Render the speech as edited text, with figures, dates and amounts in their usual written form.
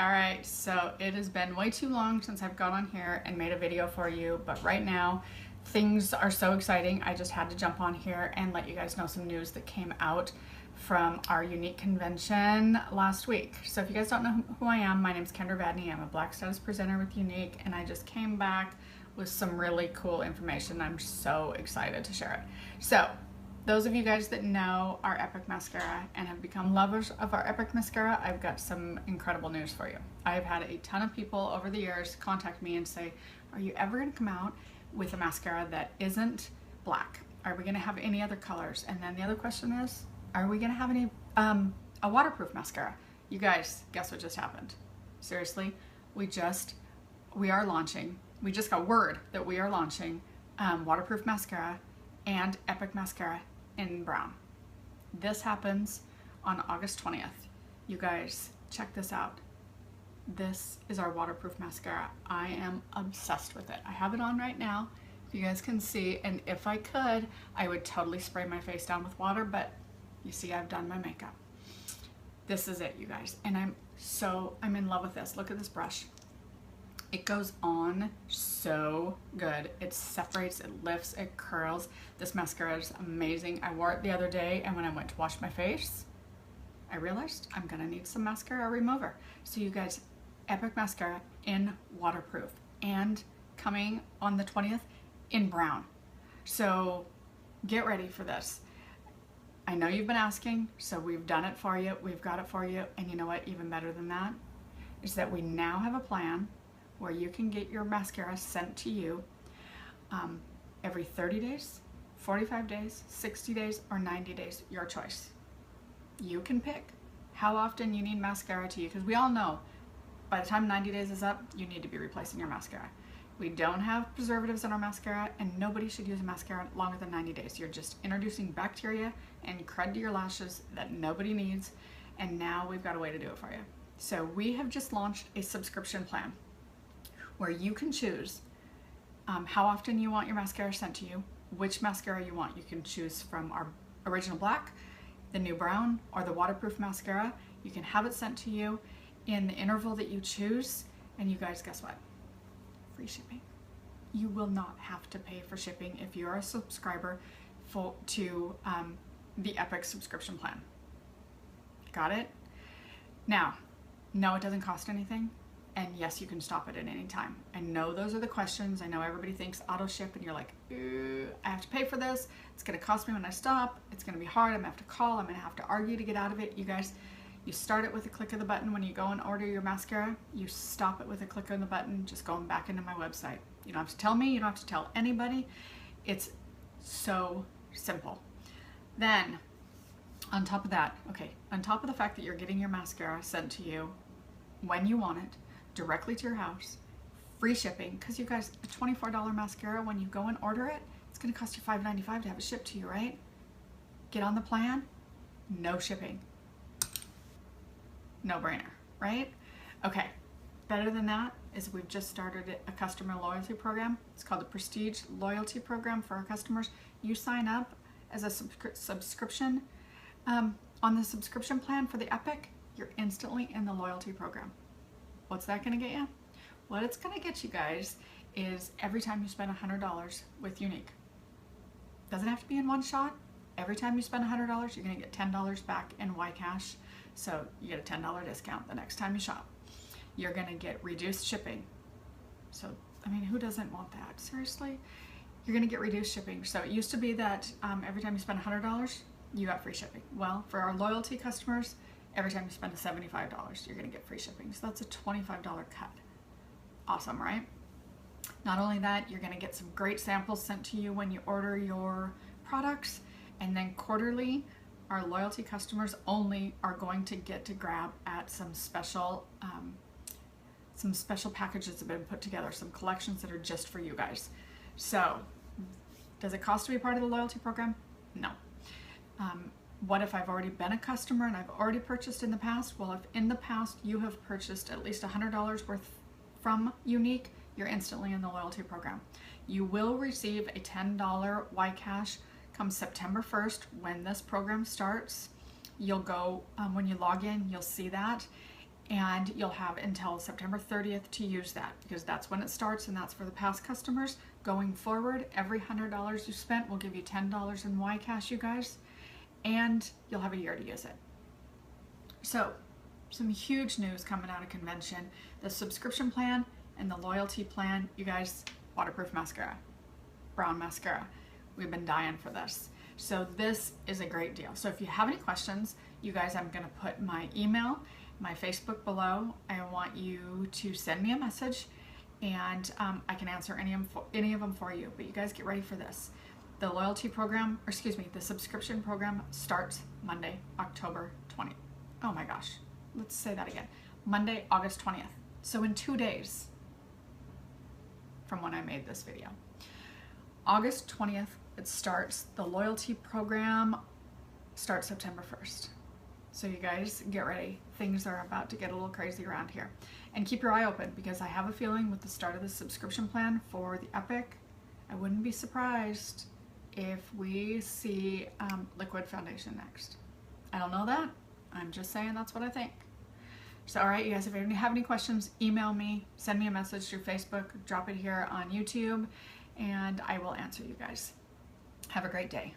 All right, so it has been way too long since I've gone on here and made a video for you, but right now things are so exciting. I just had to jump on here and let you guys know some news that came out from our Younique convention last week. So if you guys don't know who I am, my name is Kendra Vadney. I'm a Black Status presenter with Younique, and I just came back with some really cool information. I'm so excited to share it. So those of you guys that know our Epic Mascara and have become lovers of our Epic Mascara, I've got some incredible news for you. I've had a ton of people over the years contact me and say, are you ever going to come out with a mascara that isn't black? Are we going to have any other colors? And then the other question is, are we going to have any a waterproof mascara? You guys, guess what just happened? Seriously, we are launching. We just got word that we are launching waterproof mascara and Epic Mascara in brown. This happens on August 20th. You guys, check this out. This is our waterproof mascara. I am obsessed with it. I have it on right now, if you guys can see, and if I could, I would totally spray my face down with water, but you see I've done my makeup. This is it, you guys, and I'm in love with this. Look at this brush. It goes on so good. It separates, it lifts, it curls. This mascara is amazing. I wore it the other day, and when I went to wash my face, I realized I'm gonna need some mascara remover. So you guys, Epic Mascara in waterproof and coming on the 20th in brown. So get ready for this. I know you've been asking, so we've done it for you. We've got it for you. And you know what, even better than that is that we now have a plan where you can get your mascara sent to you every 30 days, 45 days, 60 days, or 90 days, your choice. You can pick how often you need mascara to you, because we all know by the time 90 days is up, you need to be replacing your mascara. We don't have preservatives in our mascara, and nobody should use a mascara longer than 90 days. You're just introducing bacteria and crud to your lashes that nobody needs, and now we've got a way to do it for you. So we have just launched a subscription plan where you can choose how often you want your mascara sent to you, which mascara you want. You can choose from our original black, the new brown, or the waterproof mascara. You can have it sent to you in the interval that you choose, and you guys, guess what? Free shipping. You will not have to pay for shipping if you're a subscriber to the Epic subscription plan. Got it? Now, no, it doesn't cost anything. And yes, you can stop it at any time. I know those are the questions. I know everybody thinks auto ship, and you're like, I have to pay for this. It's gonna cost me when I stop. It's gonna be hard. I'm gonna have to call. I'm gonna have to argue to get out of it. You guys, you start it with a click of the button when you go and order your mascara. You stop it with a click of the button, just going back into my website. You don't have to tell me. You don't have to tell anybody. It's so simple. Then, on top of that, on top of the fact that you're getting your mascara sent to you when you want it, directly to your house, free shipping, because you guys, a $24 mascara, when you go and order it, it's going to cost you $5.95 to have it shipped to you, right? Get on the plan, no shipping. No brainer, right? Okay, better than that is we've just started a customer loyalty program. It's called the Prestige Loyalty Program for our customers. You sign up as a subscription on the subscription plan for the Epic, you're instantly in the loyalty program. What's that gonna get you? What it's gonna get you guys is every time you spend $100 with Younique. Doesn't have to be in one shot. Every time you spend $100, you're gonna get $10 back in YCash. So you get a $10 discount the next time you shop. You're gonna get reduced shipping. So, I mean, who doesn't want that? Seriously? You're gonna get reduced shipping. So it used to be that every time you spend $100, you got free shipping. Well, for our loyalty customers, every time you spend $75, you're gonna get free shipping. So that's a $25 cut. Awesome, right? Not only that, you're gonna get some great samples sent to you when you order your products, and then quarterly, our loyalty customers only are going to get to grab at some special packages that have been put together, some collections that are just for you guys. So, does it cost to be part of the loyalty program? No. What if I've already been a customer and I've already purchased in the past? Well, if in the past you have purchased at least $100 worth from Younique, you're instantly in the loyalty program. You will receive a $10 YCash come September 1st when this program starts. You'll go, when you log in, you'll see that. and you'll have until September 30th to use that, because that's when it starts, and that's for the past customers. Going forward, every $100 you spent will give you $10 in Y Cash, you guys, and you'll have a year to use it. So, some huge news coming out of convention: the subscription plan and the loyalty plan. You guys, waterproof mascara, brown mascara. We've been dying for this. So this is a great deal. So if you have any questions, you guys, I'm gonna put my email, my Facebook below. I want you to send me a message, and I can answer any of them for you. But you guys, get ready for this. The loyalty program, or excuse me, the subscription program starts Monday, October 20th. Oh my gosh, let's say that again. Monday, August 20th. So in 2 days from when I made this video. August 20th, it starts. The loyalty program starts September 1st. So you guys, get ready. Things are about to get a little crazy around here. And keep your eye open, because I have a feeling with the start of the subscription plan for the Epic, I wouldn't be surprised if we see liquid foundation next. I don't know that. I'm just saying that's what I think. So, all right, you guys, if you have any questions, email me, send me a message through Facebook, drop it here on YouTube, and I will answer you guys. Have a great day.